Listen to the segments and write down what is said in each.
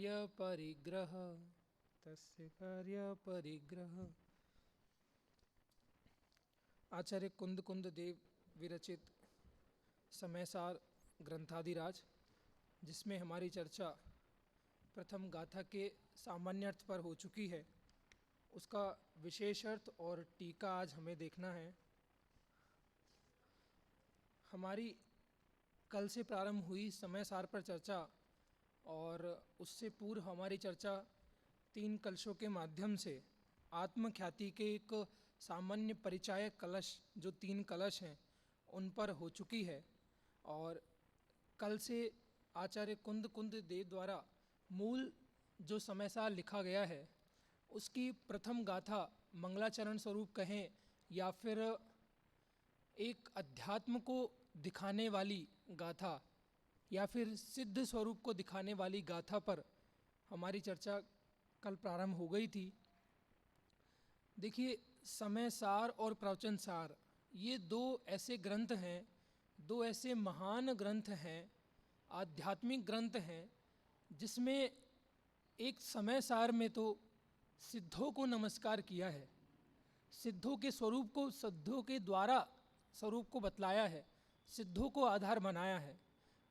कार्य परिग्रह तस्य कार्य परिग्रह। आचार्य कुंद कुंद देव विरचित समयसार ग्रंथादिराज, जिसमें हमारी चर्चा प्रथम गाथा के सामान्य अर्थ पर हो चुकी है, उसका विशेष अर्थ और टीका आज हमें देखना है। हमारी कल से प्रारंभ हुई समयसार पर चर्चा और उससे पूर्व हमारी चर्चा 3 कलशों के माध्यम से आत्मख्याति के एक सामान्य परिचायक कलश, जो 3 कलश हैं, उन पर हो चुकी है। और कल से आचार्य कुंद कुंद देव द्वारा मूल जो समयसार लिखा गया है, उसकी प्रथम गाथा मंगलाचरण स्वरूप कहें या फिर एक अध्यात्म को दिखाने वाली गाथा या फिर सिद्ध स्वरूप को दिखाने वाली गाथा पर हमारी चर्चा कल प्रारंभ हो गई थी। देखिए, समयसार और प्रवचन सार, ये 2 ऐसे ग्रंथ हैं, 2 ऐसे महान ग्रंथ हैं, आध्यात्मिक ग्रंथ हैं, जिसमें एक समयसार में तो सिद्धों को नमस्कार किया है, सिद्धों के स्वरूप को, सिद्धों के द्वारा स्वरूप को बतलाया है, सिद्धों को आधार बनाया है।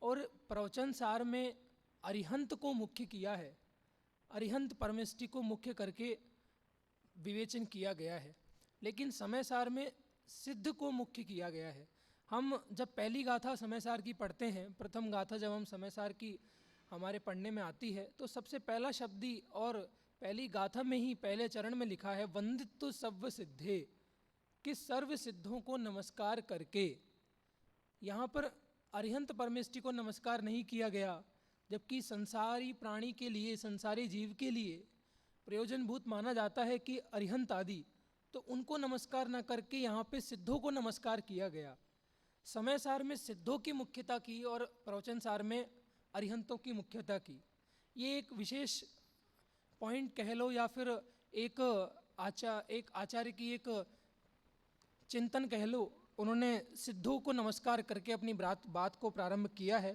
और प्रवचन सार में अरिहंत को मुख्य किया है, अरिहंत परमेष्टि को मुख्य करके विवेचन किया गया है। लेकिन समयसार में सिद्ध को मुख्य किया गया है। हम जब पहली गाथा समयसार की पढ़ते हैं, प्रथम गाथा जब हम समयसार की हमारे पढ़ने में आती है, तो सबसे पहला शब्द ही और पहली गाथा में ही पहले चरण में लिखा है वंदितु सर्व सिद्धे, कि सर्व सिद्धों को नमस्कार करके। यहाँ पर अरिहंत परमेष्टि को नमस्कार नहीं किया गया, जबकि संसारी प्राणी के लिए, संसारी जीव के लिए प्रयोजनभूत माना जाता है कि अरिहंत आदि, तो उनको नमस्कार न करके यहाँ पे सिद्धों को नमस्कार किया गया। समयसार में सिद्धों की मुख्यता की और प्रवचन सार में अरिहंतों की मुख्यता की। ये एक विशेष पॉइंट कह लो या फिर एक आचार्य की एक चिंतन कह लो, उन्होंने सिद्धों को नमस्कार करके अपनी बात को प्रारंभ किया है।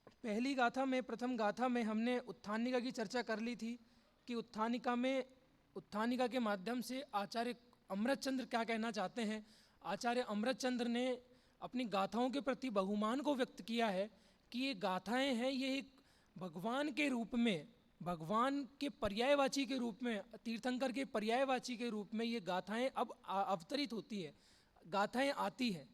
पहली गाथा में, प्रथम गाथा में हमने उत्थानिका की चर्चा कर ली थी कि उत्थानिका के माध्यम से आचार्य अमृतचंद्र क्या कहना चाहते हैं। आचार्य अमृतचंद्र ने अपनी गाथाओं के प्रति बहुमान को व्यक्त किया है कि ये गाथाएं हैं, ये एक भगवान के रूप में, भगवान के पर्यायवाची के रूप में, तीर्थंकर के पर्यायवाची के रूप में ये गाथाएं अब अवतरित होती है, गाथाएं आती हैं।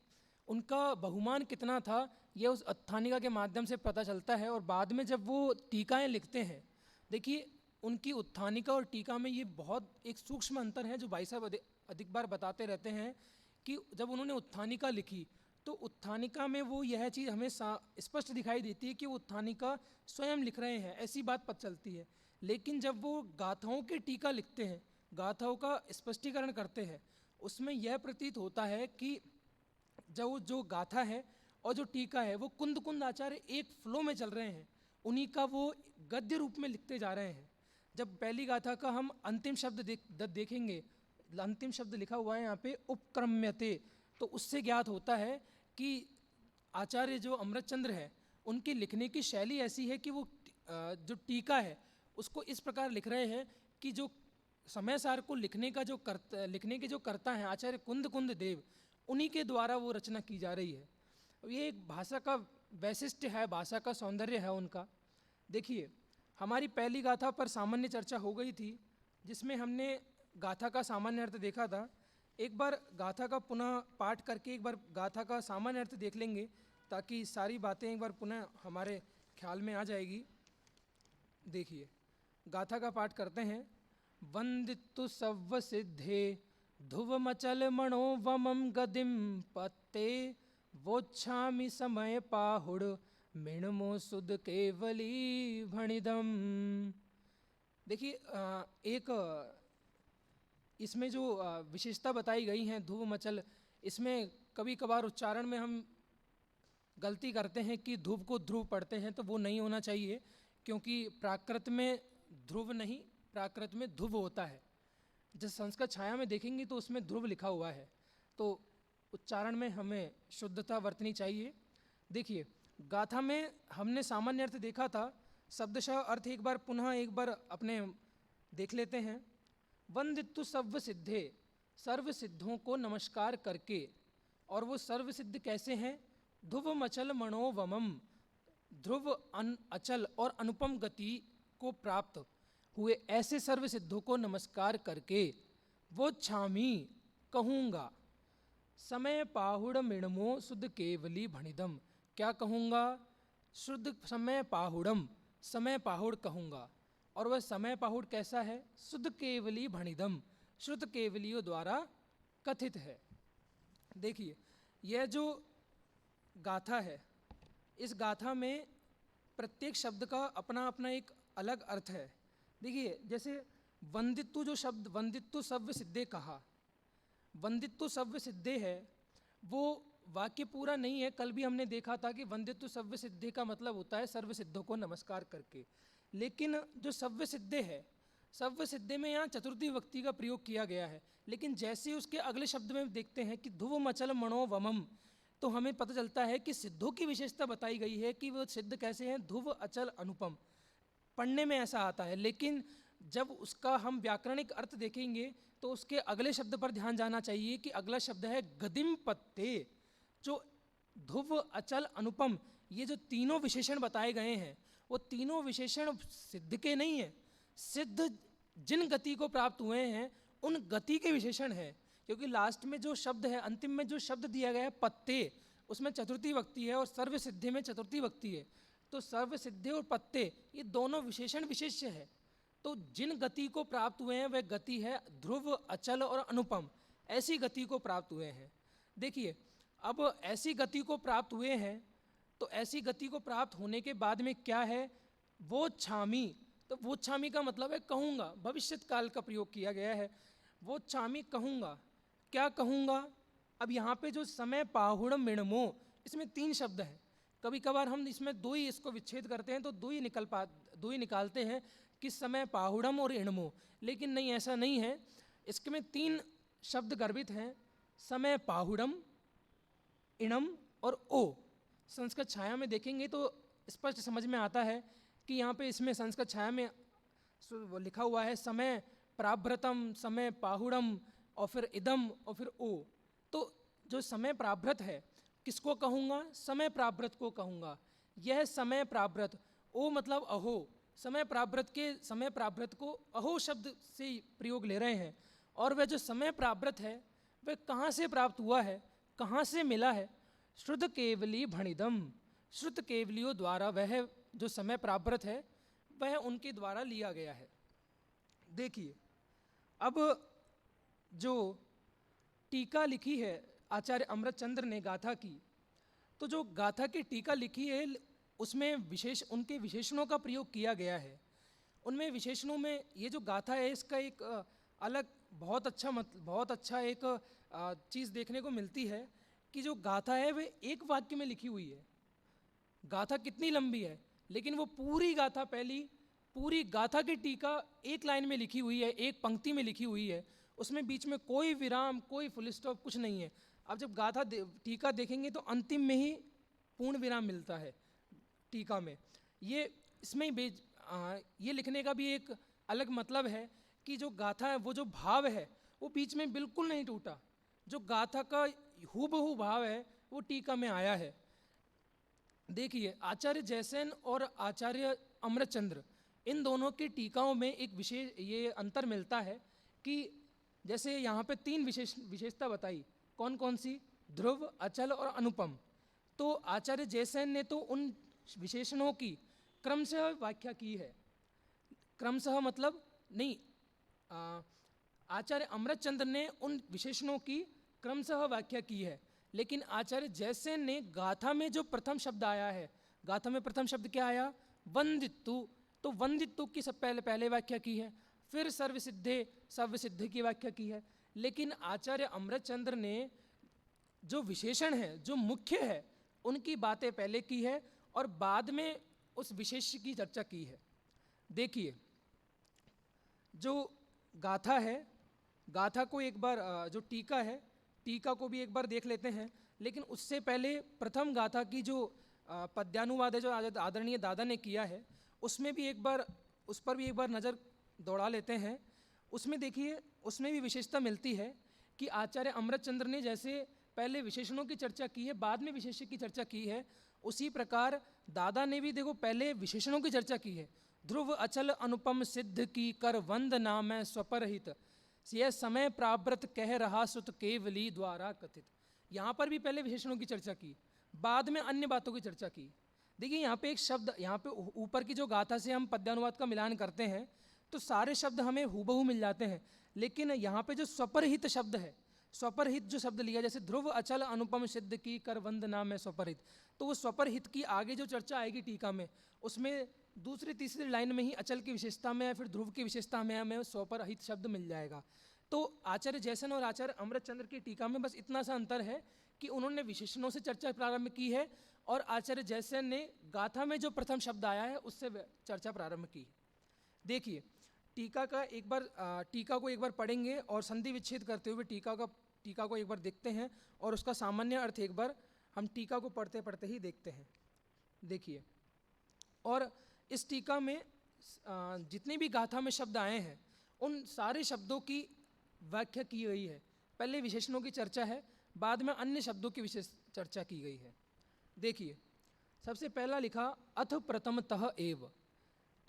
उनका बहुमान कितना था, ये उस उत्थानिका के माध्यम से पता चलता है। और बाद में जब वो टीकाएं लिखते हैं, देखिए उनकी उत्थानिका और टीका में ये बहुत एक सूक्ष्म अंतर है, जो भाई साहब अधिक बार बताते रहते हैं कि जब उन्होंने उत्थानिका लिखी तो उत्थानिका में वो यह चीज़ हमें स्पष्ट दिखाई देती है कि वो उत्थानिका स्वयं लिख रहे हैं, ऐसी बात पता चलती है। लेकिन जब वो गाथाओं के टीका लिखते हैं, गाथाओं का स्पष्टीकरण करते हैं, उसमें यह प्रतीत होता है कि जो गाथा है और जो टीका है, वो कुंद कुंद आचार्य एक फ्लो में चल रहे हैं, उन्हीं का वो गद्य रूप में लिखते जा रहे हैं। जब पहली गाथा का हम अंतिम शब्द देखेंगे, अंतिम शब्द लिखा हुआ है यहाँ पे उपक्रम्यते, तो उससे ज्ञात होता है कि आचार्य जो अमृतचंद्र है, उनकी लिखने की शैली ऐसी है कि वो जो टीका है उसको इस प्रकार लिख रहे हैं कि जो समयसार को लिखने के जो कर्ता हैं आचार्य कुंद कुंद देव, उन्हीं के द्वारा वो रचना की जा रही है। ये एक भाषा का वैशिष्ट्य है, भाषा का सौंदर्य है उनका। देखिए, हमारी पहली गाथा पर सामान्य चर्चा हो गई थी, जिसमें हमने गाथा का सामान्य अर्थ देखा था। एक बार गाथा का पुनः पाठ करके एक बार गाथा का सामान्य अर्थ देख लेंगे, ताकि सारी बातें एक बार पुनः हमारे ख्याल में आ जाएगी। देखिए, गाथा का पाठ करते हैं। वंदितु सव्व सिद्धे ध्रुवमचल मणोवमं गदिम पत्ते, वोच्छामि समय पाहुड़ मिणमो सुद केवली भणिदम। देखिए, एक इसमें जो विशेषता बताई गई हैं ध्रुव मचल, इसमें कभी कभार उच्चारण में हम गलती करते हैं कि ध्रुव को ध्रुव पढ़ते हैं, तो वो नहीं होना चाहिए, क्योंकि प्राकृत में ध्रुव नहीं, प्राकृत में ध्रुव होता है। जब संस्कृत छाया में देखेंगे तो उसमें ध्रुव लिखा हुआ है, तो उच्चारण में हमें शुद्धता बरतनी चाहिए। देखिए, गाथा में हमने सामान्य अर्थ देखा था, शब्दशः अर्थ एक बार अपने देख लेते हैं। वंदितु सर्व सिद्धे, सर्व सिद्धों को नमस्कार करके, और वो सर्व सिद्ध कैसे हैं? ध्रुव अचल मनोवमम, ध्रुव अचल और अनुपम गति को प्राप्त हुए ऐसे सर्व सिद्धों को नमस्कार करके वो छामी कहूँगा। समय पाहुड़ मिणमो शुद्ध केवली भणिदम, क्या कहूँगा? शुद्ध समय पाहुड़म, समय पाहुड़ कहूँगा। और वह समय पाहुड़ कैसा है? शुद्ध केवली भणिदम, शुद्ध केवलियों द्वारा कथित है। देखिए, यह जो गाथा है, इस गाथा में प्रत्येक शब्द का अपना अपना एक अलग अर्थ है। देखिए, जैसे वंदित्व जो शब्द वंदित्व सव्य सिद्धे कहा, वंदित्व सव्य सिद्धे है, वो वाक्य पूरा नहीं है। कल भी हमने देखा था कि वंदित्व सव्य सिद्धे का मतलब होता है सर्व सिद्धों को नमस्कार करके। लेकिन जो सव्य सिद्धे है, सव्य सिद्धे में यहाँ चतुर्थी विभक्ति का प्रयोग किया गया है। लेकिन जैसे उसके अगले शब्द में देखते हैं कि ध्रुव मचल मणो वमम, तो हमें पता चलता है कि सिद्धों की विशेषता बताई गई है कि वो सिद्ध कैसे हैं? ध्रुव अचल अनुपम। पढ़ने में ऐसा आता है, लेकिन जब उसका हम व्याकरणिक अर्थ देखेंगे तो उसके अगले शब्द पर ध्यान जाना चाहिए कि अगला शब्द है गदिम पत्ते। जो ध्रुव अचल अनुपम, ये जो तीनों विशेषण बताए गए हैं, वो तीनों विशेषण सिद्ध के नहीं है, सिद्ध जिन गति को प्राप्त हुए हैं उन गति के विशेषण हैं। क्योंकि लास्ट में जो शब्द है, अंतिम में जो शब्द दिया गया है पत्ते, उसमें चतुर्थी विभक्ति है और सर्व सिद्धि में चतुर्थी विभक्ति है। तो सर्व सिद्धि और पत्ते ये दोनों विशेषण विशेष्य है। तो जिन गति को प्राप्त हुए हैं वह गति है ध्रुव अचल और अनुपम, ऐसी गति को प्राप्त हुए हैं। देखिए, अब ऐसी गति को प्राप्त हुए हैं, तो ऐसी गति को प्राप्त होने के बाद में क्या है? वो छामी। तो वो छामी का मतलब है कहूँगा, भविष्यत काल का प्रयोग किया गया है। वो छामी कहूँगा, क्या कहूँगा? अब यहाँ पे जो समय पाहुड़ मिणमो, इसमें 3 शब्द हैं। कभी कभार हम इसमें 2 ही इसको विच्छेद करते हैं तो 2 ही निकालते हैं कि समय पाहुड़म और इणमो। लेकिन नहीं, ऐसा नहीं है। इसमें 3 शब्द गर्भित हैं, समय पाहुड़म, इणम और ओ। संस्कृत छाया में देखेंगे तो स्पष्ट समझ में आता है कि यहाँ पे इसमें संस्कृत छाया में वो लिखा हुआ है समय प्राभ्रतम, समय पाहुड़म और फिर इदम और फिर ओ। तो जो समय प्राभ्रत है, किसको कहूँगा? समय प्राभ्रत को कहूँगा। यह समय प्राभ्रत, ओ मतलब अहो, समय प्राभ्रत को अहो शब्द से प्रयोग ले रहे हैं। और वह जो समय प्राभ्रत है वह कहाँ से प्राप्त हुआ है, कहाँ से मिला है? शुद्ध केवली भणिदम, शुद्ध केवलियों द्वारा वह जो समय प्राभ्रत है वह उनके द्वारा लिया गया है। देखिए, अब जो टीका लिखी है आचार्य अमृतचंद्र ने गाथा की, तो जो गाथा की टीका लिखी है उसमें उनके विशेषणों का प्रयोग किया गया है। उनमें विशेषणों में ये जो गाथा है इसका एक अलग बहुत अच्छा एक चीज़ देखने को मिलती है कि जो गाथा है वह एक वाक्य में लिखी हुई है। गाथा कितनी लंबी है, लेकिन वो पूरी गाथा की टीका एक लाइन में लिखी हुई है, एक पंक्ति में लिखी हुई है। उसमें बीच में कोई विराम, कोई फुल स्टॉप, कुछ नहीं है। अब जब टीका देखेंगे तो अंतिम में ही पूर्ण विराम मिलता है टीका में। ये लिखने का भी एक अलग मतलब है कि जो गाथा है, वो जो भाव है वो बीच में बिल्कुल नहीं टूटा। जो गाथा का हूबहू भाव है वो टीका में आया है। देखिए, आचार्य जयसेन और आचार्य अमृतचंद्र, इन दोनों की टीकाओं में एक विशेष ये अंतर मिलता है कि जैसे यहाँ पे 3 विशेषता बताई, कौन कौन सी? ध्रुव, अचल और अनुपम। तो आचार्य जयसेन ने तो उन विशेषणों की क्रमशः व्याख्या की है। क्रमशः मतलब नहीं, आचार्य अमृतचंद्र ने उन विशेषणों की क्रमशः व्याख्या की है। लेकिन आचार्य जयसेन ने गाथा में जो प्रथम शब्द आया है, गाथा में प्रथम शब्द क्या आया? वंदित्तु। तो वंदित्तु की सब पहले व्याख्या की है, फिर सर्वसिद्धि की व्याख्या की है। लेकिन आचार्य अमृतचंद्र ने जो विशेषण है, जो मुख्य है, उनकी बातें पहले की है और बाद में उस विशेष की चर्चा की है। देखिए, जो गाथा है, गाथा को एक बार जो टीका है, टीका को भी एक बार देख लेते हैं। लेकिन उससे पहले प्रथम गाथा की जो पद्यानुवाद है, जो आदरणीय दादा ने किया है, उसमें भी एक बार उस पर भी एक बार नज़र दौड़ा लेते हैं। उसमें देखिए, उसमें भी विशेषता मिलती है कि आचार्य अमृतचंद्र ने जैसे पहले विशेषणों की चर्चा की है, बाद में विशेष्य की चर्चा की है, उसी प्रकार दादा ने भी देखो पहले विशेषणों की चर्चा की है। ध्रुव अचल अनुपम सिद्ध की कर वंदना मैं स्वपरहित, यह समय प्राव्रत कह रहा सुत केवली द्वारा कथित। यहाँ पर भी पहले विशेषणों की चर्चा की, बाद में अन्य बातों की चर्चा की। देखिए यहाँ पे एक शब्द, यहाँ पे ऊपर की जो गाथा से हम पद्यानुवाद का मिलान करते हैं तो सारे शब्द हमें हूबहू मिल जाते हैं, लेकिन यहाँ पे जो स्वपरहित शब्द है, स्वपरहित जो शब्द लिया, जैसे ध्रुव अचल अनुपम सिद्ध की कर वंदना में स्वपरहित, तो वो स्वपरहित की आगे जो चर्चा आएगी टीका में, उसमें दूसरी तीसरी लाइन में ही अचल की विशेषता में या फिर ध्रुव की विशेषता में हमें स्वपरहित शब्द मिल जाएगा। तो आचार्य जयसेन और आचार्य अमृतचंद्र की टीका में बस इतना सा अंतर है कि उन्होंने विशेषणों से चर्चा प्रारंभ की है और आचार्य जयसेन ने गाथा में जो प्रथम शब्द आया है उससे चर्चा प्रारंभ की। देखिए टीका को एक बार पढ़ेंगे और संधि विच्छेद करते हुए टीका को एक बार देखते हैं और उसका सामान्य अर्थ एक बार हम टीका को पढ़ते पढ़ते ही देखते हैं। देखिए, और इस टीका में जितने भी गाथा में शब्द आए हैं उन सारे शब्दों की व्याख्या की गई है। पहले विशेषणों की चर्चा है, बाद में अन्य शब्दों की विशेष चर्चा की गई है। देखिए सबसे पहला लिखा अथ प्रथमतः एव।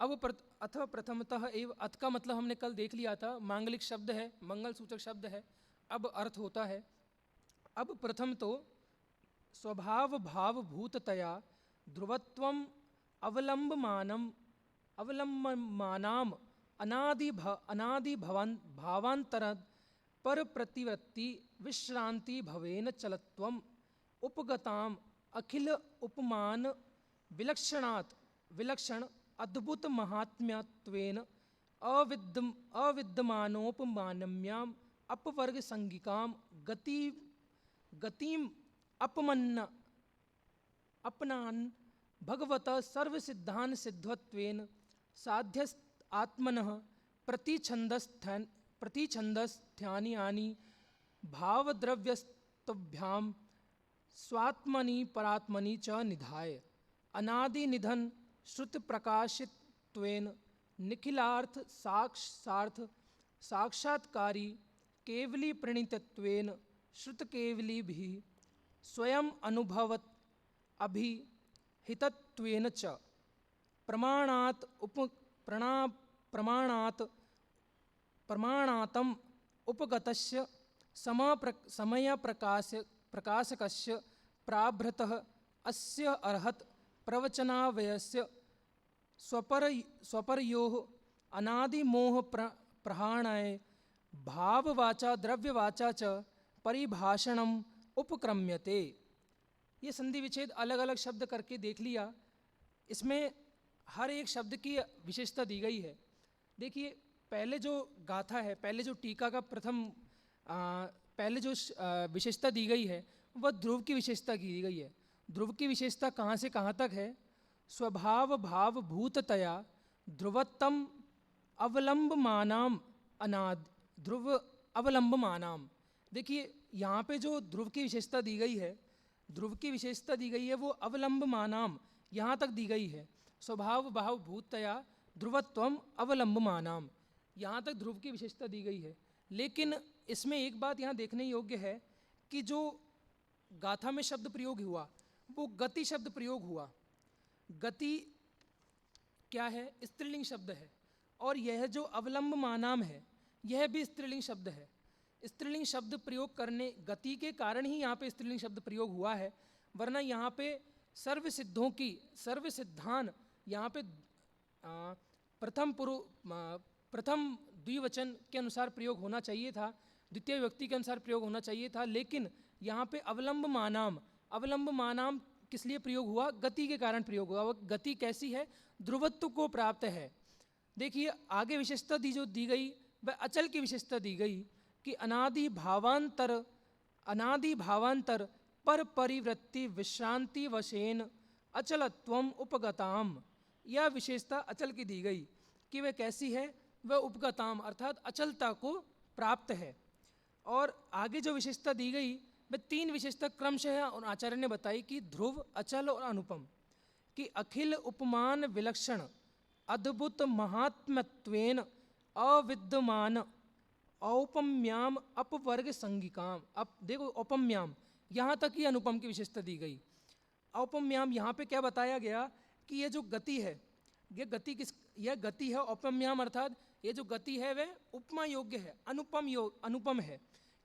अब अथ प्रथमतः एव, अथ का मतलब हमने कल देख लिया था, मांगलिक शब्द है, मंगल सूचक शब्द है। अब अर्थ होता है, अब प्रथम तो स्वभाव भाव भूततया ध्रुवत्वम अवलंबमानाम अनादि भावांतर पर प्रतिवृत्ति विश्रांति भवेन चलत्वम उपगताम अखिल उपमान विलक्षण अद्भुत महात्म्यत्वेन अविद्यमानोपमानम्याम अपवर्ग संगिकाम गतिम अपनान भगवत सर्वसिद्धान सिद्धत्वेन साध्यस्त आत्मनः प्रतिछंदस्थानि भावद्रव्यस्तभ्याम स्वात्मनि परात्मनि च निधाय अनादि निधन श्रुत प्रकाशित्वेन निखिलार्थ साक्षात्कारी केवली प्रणीतत्वेन श्रुत केवली भी स्वयं अनुभवत अभिहितत्वेन च प्रमाणातम उपगतस्य समय प्रकाशकस्य प्राभृतः अस्य अर्हत प्रवचनावयस्य स्वपरयोः अनादिमोह प्रहाणाय भाववाचा द्रव्यवाचा च परिभाषणम उपक्रम्यते। ये संधि विच्छेद अलग अलग शब्द करके देख लिया, इसमें हर एक शब्द की विशेषता दी गई है। देखिए पहले जो गाथा है, पहले जो टीका का पहले जो विशेषता दी गई है वह ध्रुव की विशेषता की गई है। ध्रुव की विशेषता कहाँ से कहाँ तक है? स्वभाव भाव भूततया ध्रुवत्तम अवलंबमानाम अनाद ध्रुव अवलंबमानाम। देखिए यहाँ पे जो ध्रुव की विशेषता दी गई है, ध्रुव की विशेषता दी गई है वो अवलंबमानाम यहाँ तक दी गई है। स्वभाव भाव भूततया ध्रुवत्वम अवलंबमानाम, यहाँ तक ध्रुव की विशेषता दी गई है। लेकिन इसमें एक बात यहाँ देखने योग्य है कि जो गाथा में शब्द प्रयोग हुआ वो गति शब्द प्रयोग हुआ। गति क्या है? स्त्रीलिंग शब्द है, और यह जो अवलंबमानाम है यह भी स्त्रीलिंग शब्द है। स्त्रीलिंग शब्द प्रयोग करने, गति के कारण ही यहाँ पे स्त्रीलिंग शब्द प्रयोग हुआ है, वरना यहाँ पे सर्व सिद्धों की सर्व सिद्धान यहाँ पे प्रथम द्विवचन के अनुसार प्रयोग होना चाहिए था, द्वितीय व्यक्ति के अनुसार प्रयोग होना चाहिए था। लेकिन यहाँ पे अवलंबमानाम किस लिए प्रयोग हुआ? गति के कारण प्रयोग हुआ। वह गति कैसी है? ध्रुवत्व को प्राप्त है। देखिए आगे विशेषता दी गई वह अचल की विशेषता दी गई कि अनादि भावांतर पर परिवृत्ति विश्रांति वशेन अचलत्वम उपगताम। यह विशेषता अचल की दी गई कि वह कैसी है? वह उपगताम अर्थात अचलता को प्राप्त है। और आगे जो विशेषता दी गई वह तीन विशेषता क्रमशः और आचार्य ने बताई कि ध्रुव, अचल और अनुपम, कि अखिल उपमान विलक्षण अद्भुत महात्म्यत्वेन अविद्यमान औपम्याम अपवर्ग संगिकाम। अब देखो औपम्याम, यहाँ तक ही अनुपम की विशेषता दी गई। औपम्याम यहाँ पे क्या बताया गया कि ये जो गति है, यह गति है औपम्याम, अर्थात ये जो गति है वह उपमा योग्य है, अनुपम है,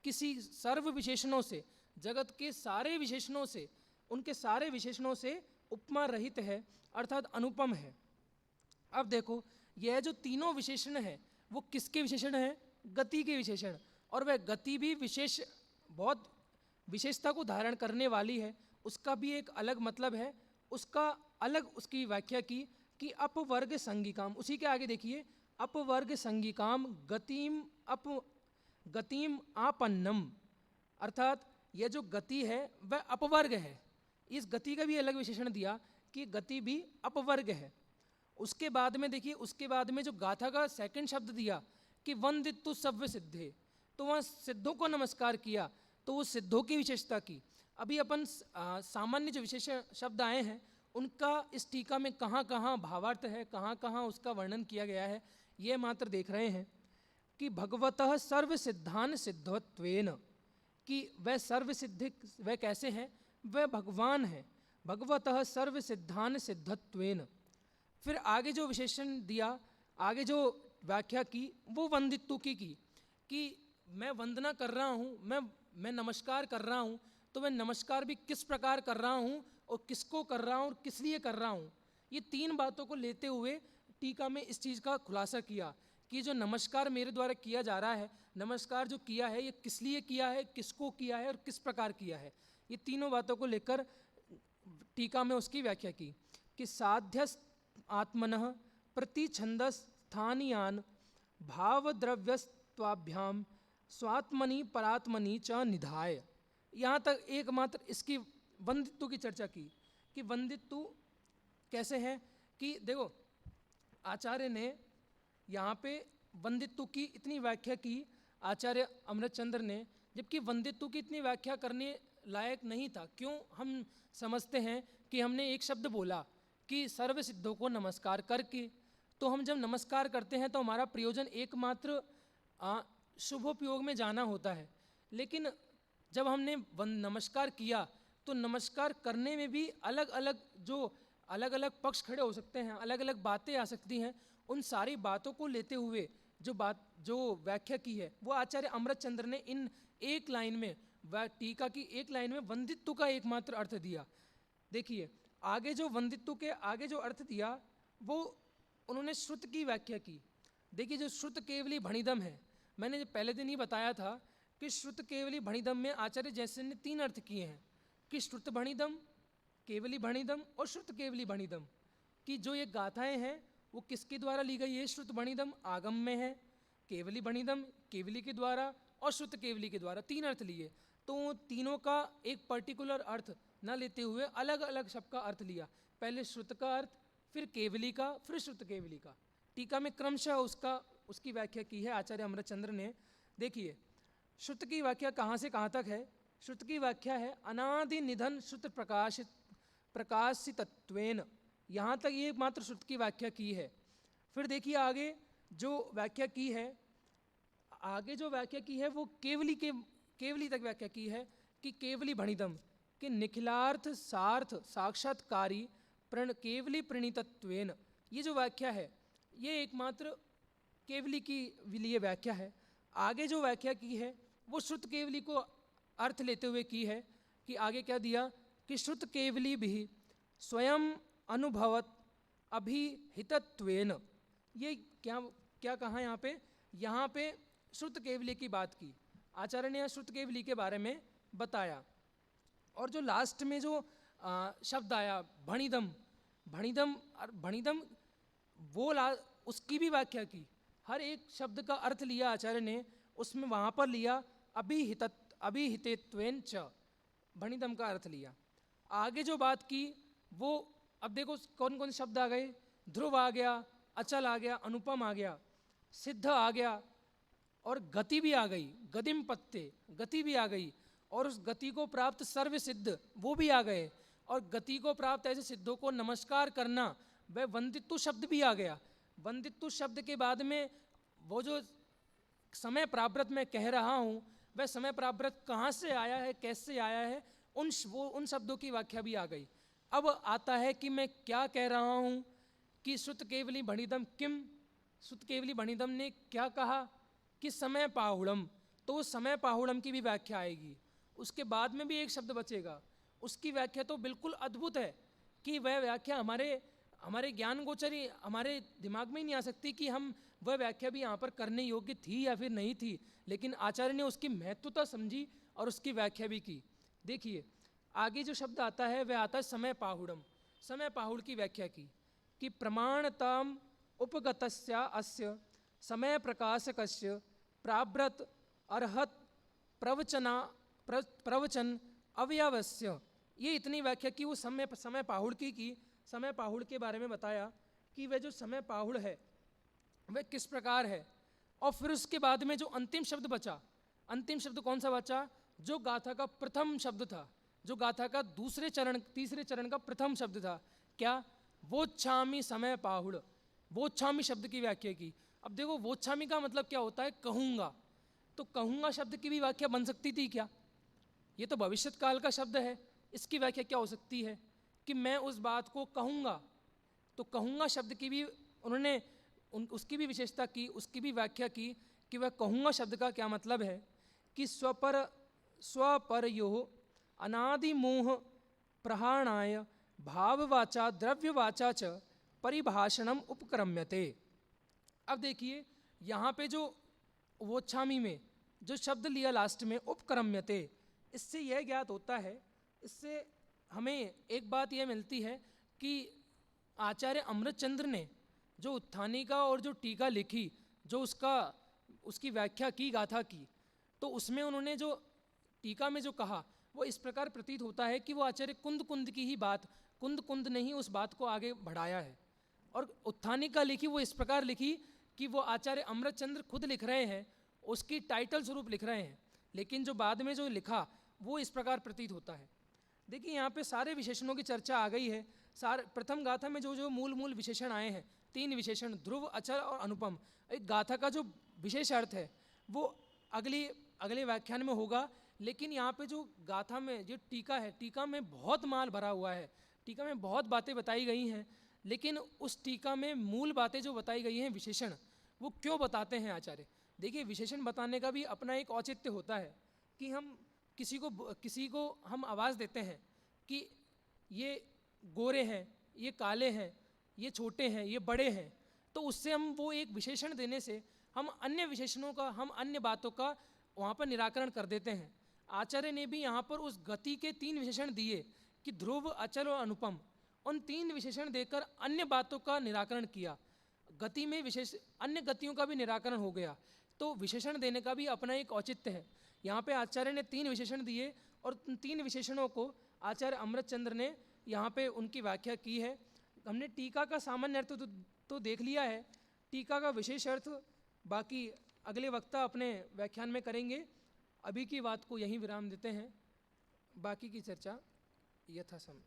किसी सर्व विशेषणों से, जगत के सारे विशेषणों से, उनके सारे विशेषणों से उपमा रहित है, अर्थात अनुपम है। अब देखो यह जो तीनों विशेषण है वो किसके विशेषण है? गति के विशेषण। और वह गति भी विशेष, बहुत विशेषता को धारण करने वाली है, उसका भी एक अलग मतलब है, उसका अलग उसकी व्याख्या की कि अपवर्ग संगिकाम। उसी के आगे देखिए, अपवर्ग संगिकाम गतिम आपन्नम, अर्थात यह जो गति है वह अपवर्ग है। इस गति का भी अलग विशेषण दिया कि गति भी अपवर्ग है। उसके बाद में देखिए, उसके बाद में जो गाथा का सेकंड शब्द दिया कि वंदितु सव्य सिद्धे, तो वहाँ सिद्धों को नमस्कार किया, तो वो सिद्धों की विशेषता की। अभी अपन सामान्य जो विशेष शब्द आए हैं उनका इस टीका में कहाँ कहाँ भावार्थ है, कहाँ कहाँ उसका वर्णन किया गया है, ये मात्र देख रहे हैं कि भगवतः सर्व सिद्धान सिद्धत्वेन, कि वह सर्व सिद्धि, वह कैसे हैं? वह भगवान है, भगवतः सर्व सिद्धान सिद्धत्वेन। फिर आगे जो विशेषण दिया, आगे जो व्याख्या की, वो वंदित्व की कि मैं वंदना कर रहा हूँ, मैं नमस्कार कर रहा हूँ, तो मैं नमस्कार भी किस प्रकार कर रहा हूँ और किसको कर रहा हूँ और किस लिए कर रहा हूँ। ये तीन बातों को लेते हुए टीका में इस चीज़ का खुलासा किया कि जो नमस्कार मेरे द्वारा किया जा रहा है, नमस्कार जो किया है ये किस लिए किया है, किसको किया है और किस प्रकार किया है। ये तीनों बातों को लेकर टीका में उसकी व्याख्या की कि साध्यस आत्मनः प्रति छंदस स्थानीयान भावद्रव्यस्त्वाभ्याम स्वात्मनि परात्मनि च निधाय। यहाँ तक एकमात्र इसकी वंदित्व की चर्चा की कि वंदित्व कैसे है। कि देखो आचार्य ने यहाँ पे वंदित्व की इतनी व्याख्या की, आचार्य अमृतचंद्र ने, जबकि वंदित्व की इतनी व्याख्या करने लायक नहीं था। क्यों? हम समझते हैं कि हमने एक शब्द बोला कि सर्व सिद्धों को नमस्कार करके, तो हम जब नमस्कार करते हैं तो हमारा प्रयोजन एकमात्र शुभोपयोग में जाना होता है। लेकिन जब हमने नमस्कार किया तो नमस्कार करने में भी अलग अलग पक्ष खड़े हो सकते हैं, अलग अलग बातें आ सकती हैं। उन सारी बातों को लेते हुए जो व्याख्या की है वो आचार्य अमृतचंद्र ने इन एक लाइन में, टीका की एक लाइन में वंदित्व का एकमात्र अर्थ दिया। देखिए आगे जो वंदित्व के आगे जो अर्थ दिया वो उन्होंने श्रुत की व्याख्या की। देखिए जो श्रुत केवली भणिदम है, मैंने पहले दिन ही बताया था कि श्रुत केवली भणिदम में आचार्य जैसे ने तीन अर्थ किए हैं कि श्रुत भणिदम, केवली भणिदम और श्रुत केवली भणिदम। कि जो ये गाथाएं हैं वो किसके द्वारा ली गई है? श्रुत भणिदम आगम में है, केवली भणिदम केवली के द्वारा और श्रुत केवली के द्वारा, तीन अर्थ लिए। तो तीनों का एक पर्टिकुलर अर्थ न लेते हुए अलग अलग शब्द का अर्थ लिया। पहले श्रुत का अर्थ, फिर केवली का, फिर श्रुत केवली का। टीका में क्रमशः उसकी व्याख्या की है आचार्य अमृतचंद्र ने। देखिए श्रुत की व्याख्या कहाँ से कहाँ तक है? श्रुत की व्याख्या है अनादि निधन श्रुत प्रकाशितत्वेन, यहाँ तक ये मात्र श्रुत की व्याख्या की है। फिर देखिए आगे जो व्याख्या की है, वो केवली तक व्याख्या की है कि केवली भणिदम कि निखिलार्थ सार्थ साक्षात्कारी केवली प्रणीतत्वेन। ये जो व्याख्या है ये एकमात्र केवली की लिए व्याख्या है। आगे जो व्याख्या की है वो श्रुत केवली को अर्थ लेते हुए की है कि आगे क्या दिया कि श्रुत केवली भी स्वयं अनुभवत अभिहितत्वेन। ये क्या कहा यहाँ पे श्रुत केवली की बात की। आचार्य ने श्रुत केवली के बारे में बताया। और जो लास्ट में जो शब्द आया भणिदम वो उसकी भी व्याख्या की। हर एक शब्द का अर्थ लिया आचार्य ने, उसमें वहाँ पर लिया अभिहितत्वेन च, भणिदम का अर्थ लिया। आगे जो बात की वो अब देखो कौन कौन से शब्द आ गए। ध्रुव आ गया, अचल आ गया, अनुपम आ गया, सिद्ध आ गया और गति भी आ गई, गदिम पत्ते गति भी आ गई। और उस गति को प्राप्त सर्व सिद्ध वो भी आ गए। और गति को प्राप्त ऐसे सिद्धों को नमस्कार करना, वह वंदित्व शब्द भी आ गया। वंदितु शब्द के बाद में वो जो समय प्रावृत मैं कह रहा हूँ, वह समय प्रावृत कहाँ से आया है, कैसे आया है, उन शब्दों की व्याख्या भी आ गई। अब आता है कि मैं क्या कह रहा हूँ कि श्रुत केवली भणिदम किम, श्रुत केवली भणिदम ने क्या कहा कि समय पाहुड़म, तो उस समय पाहुड़म की भी व्याख्या आएगी। उसके बाद में भी एक शब्द बचेगा, उसकी व्याख्या तो बिल्कुल अद्भुत है कि वह व्याख्या हमारे ज्ञान गोचरी, हमारे दिमाग में ही नहीं आ सकती कि हम वह व्याख्या भी यहाँ पर करने योग्य थी या फिर नहीं थी, लेकिन आचार्य ने उसकी महत्वता समझी और उसकी व्याख्या भी की। देखिए आगे जो शब्द आता है वह आता है समय पाहुड़म। समय पाहुड़ की व्याख्या की कि प्रमाणताम उपगतस्या अस्य समय प्रकाशकस्य प्राव्रत अर्हत प्रवचन अवयवस्य, ये इतनी व्याख्या की वो समय पाहुड़ की समय पाहुड़ के बारे में बताया कि वह जो समय पाहुड़ है वह किस प्रकार है। और फिर उसके बाद में जो अंतिम शब्द बचा, अंतिम शब्द कौन सा बचा, जो गाथा का प्रथम शब्द था, जो गाथा का तीसरे चरण का प्रथम शब्द था, क्या, वोच्छामि समय पाहुड़, वोच्छामि शब्द की व्याख्या की। अब देखो वोच्छामि का मतलब क्या होता है, कहूँगा, तो कहूँगा शब्द की भी व्याख्या बन सकती थी क्या, ये तो भविष्यत काल का शब्द है, इसकी व्याख्या क्या हो सकती है कि मैं उस बात को कहूँगा। तो कहूँगा शब्द की भी उन्होंने उसकी भी विशेषता की, उसकी भी व्याख्या की कि वह कहूँगा शब्द का क्या मतलब है कि स्वपरयोः अनादिमोह प्रहाणाय भाववाचा द्रव्यवाचा च परिभाषणम उपक्रम्यते। अब देखिए यहाँ पे जो वोच्छामी में जो शब्द लिया लास्ट में उपक्रम्यते, इससे यह ज्ञात होता है, इससे हमें एक बात यह मिलती है कि आचार्य अमृतचंद्र ने जो उत्थानिका और जो टीका लिखी, जो उसकी व्याख्या की गाथा की, तो उसमें उन्होंने जो टीका में जो कहा वो इस प्रकार प्रतीत होता है कि वो आचार्य कुंद की ही बात, कुंद ने ही उस बात को आगे बढ़ाया है। और उत्थानिका लिखी वो इस प्रकार लिखी कि वो आचार्य अमृतचंद्र खुद लिख रहे हैं, उसकी टाइटल स्वरूप लिख रहे हैं, लेकिन जो बाद में जो लिखा वो इस प्रकार प्रतीत होता है। देखिए यहाँ पे सारे विशेषणों की चर्चा आ गई है। प्रथम गाथा में जो मूल विशेषण आए हैं, 3 विशेषण, ध्रुव, अचल और अनुपम। एक गाथा का जो विशेष अर्थ है वो अगले व्याख्यान में होगा, लेकिन यहाँ पे जो गाथा में जो टीका है, टीका में बहुत माल भरा हुआ है, टीका में बहुत बातें बताई गई हैं, लेकिन उस टीका में मूल बातें जो बताई गई हैं विशेषण, वो क्यों बताते हैं आचार्य। देखिए विशेषण बताने का भी अपना एक औचित्य होता है कि हम किसी को हम आवाज़ देते हैं कि ये गोरे हैं, ये काले हैं, ये छोटे हैं, ये बड़े हैं, तो उससे हम वो एक विशेषण देने से हम अन्य विशेषणों का, हम अन्य बातों का वहाँ पर निराकरण कर देते हैं। आचार्य ने भी यहाँ पर उस गति के 3 विशेषण दिए कि ध्रुव, अचल और अनुपम, उन 3 विशेषण देकर अन्य बातों का निराकरण किया। गति में अन्य गतियों का भी निराकरण हो गया, तो विशेषण देने का भी अपना एक औचित्य है। यहाँ पे आचार्य ने 3 विशेषण दिए और उन 3 विशेषणों को आचार्य अमृतचंद्र ने यहाँ पे उनकी व्याख्या की है। हमने टीका का सामान्य अर्थ तो देख लिया है, टीका का विशेष अर्थ बाकी अगले वक्ता अपने व्याख्यान में करेंगे। अभी की बात को यहीं विराम देते हैं, बाकी की चर्चा यथासमय।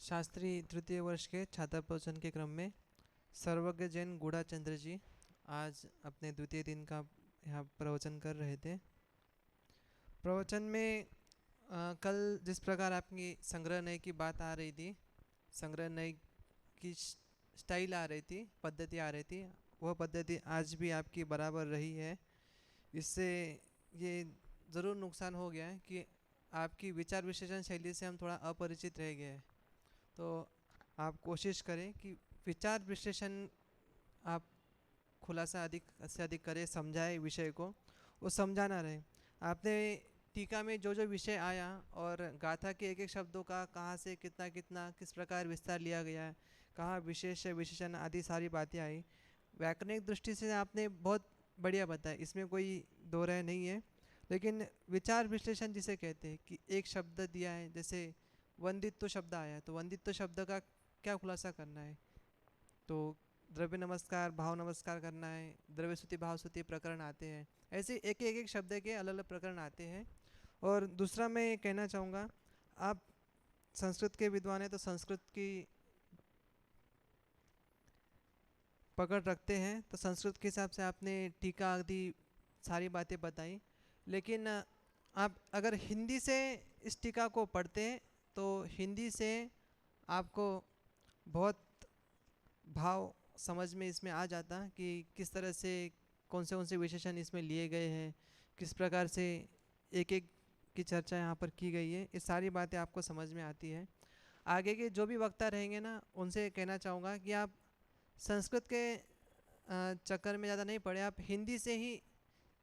शास्त्री तृतीय वर्ष के छात्र प्रवचन के क्रम में सर्वज्ञ जैन गुड़ाचंद्र जी आज अपने द्वितीय दिन का यहाँ प्रवचन कर रहे थे। प्रवचन में कल जिस प्रकार आपकी संग्रह नय की बात आ रही थी, संग्रह नय की स्टाइल आ रही थी, पद्धति आ रही थी, वह पद्धति आज भी आपकी बराबर रही है। इससे ये ज़रूर नुकसान हो गया है कि आपकी विचार विश्लेषण शैली से हम थोड़ा अपरिचित रह गए हैं। तो आप कोशिश करें कि विचार विश्लेषण आप खुलासा अधिक से अधिक करें, समझाए विषय को, वो समझाना रहे। आपने टीका में जो विषय आया और गाथा के एक शब्दों का कहाँ से कितना किस प्रकार विस्तार लिया गया है, कहाँ विशेष विशेषण आदि सारी बातें आई, व्याकरणिक दृष्टि से आपने बहुत बढ़िया बताया, इसमें कोई दो राय नहीं है। लेकिन विचार विश्लेषण जिसे कहते हैं कि एक शब्द दिया है, जैसे वंदित्व शब्द आया है, तो वंदित्व शब्द का क्या खुलासा करना है, तो द्रव्य नमस्कार, भाव नमस्कार करना है, द्रव्य स्तुति भाव स्तुति प्रकरण आते हैं। ऐसे एक एक शब्द के अलग अलग प्रकरण आते हैं। और दूसरा मैं ये कहना चाहूँगा, आप संस्कृत के विद्वान हैं तो संस्कृत की पकड़ रखते हैं, तो संस्कृत के हिसाब से आपने टीका आदि सारी बातें बताई। लेकिन आप अगर हिंदी से इस टीका को पढ़ते हैं तो हिंदी से आपको बहुत भाव समझ में इसमें आ जाता कि किस तरह से कौन से विशेषण इसमें लिए गए हैं, किस प्रकार से एक एक की चर्चा यहाँ पर की गई है, ये सारी बातें आपको समझ में आती है। आगे के जो भी वक्ता रहेंगे ना, उनसे कहना चाहूँगा कि आप संस्कृत के चक्कर में ज़्यादा नहीं पड़े, आप हिंदी से ही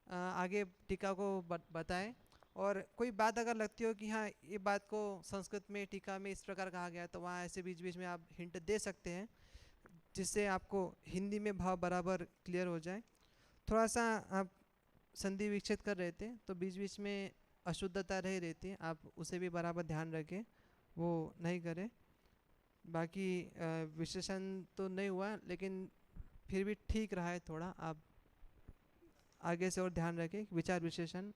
आगे टीका को बताएं। और कोई बात अगर लगती हो कि हाँ ये बात को संस्कृत में टीका में इस प्रकार कहा गया, तो वहाँ ऐसे बीच बीच में आप हिंट दे सकते हैं, जिससे आपको हिंदी में भाव बराबर क्लियर हो जाए। थोड़ा सा आप संधि विच्छेद कर रहे थे तो बीच बीच में अशुद्धता रह रहती है, आप उसे भी बराबर ध्यान रखें, वो नहीं करें। बाकी विश्लेषण तो नहीं हुआ, लेकिन फिर भी ठीक रहा है थोड़ा। आप आगे से और ध्यान रखें, विचार विश्लेषण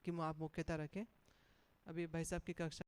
की आप मुख्यता रखें। अभी भाई साहब की कक्षा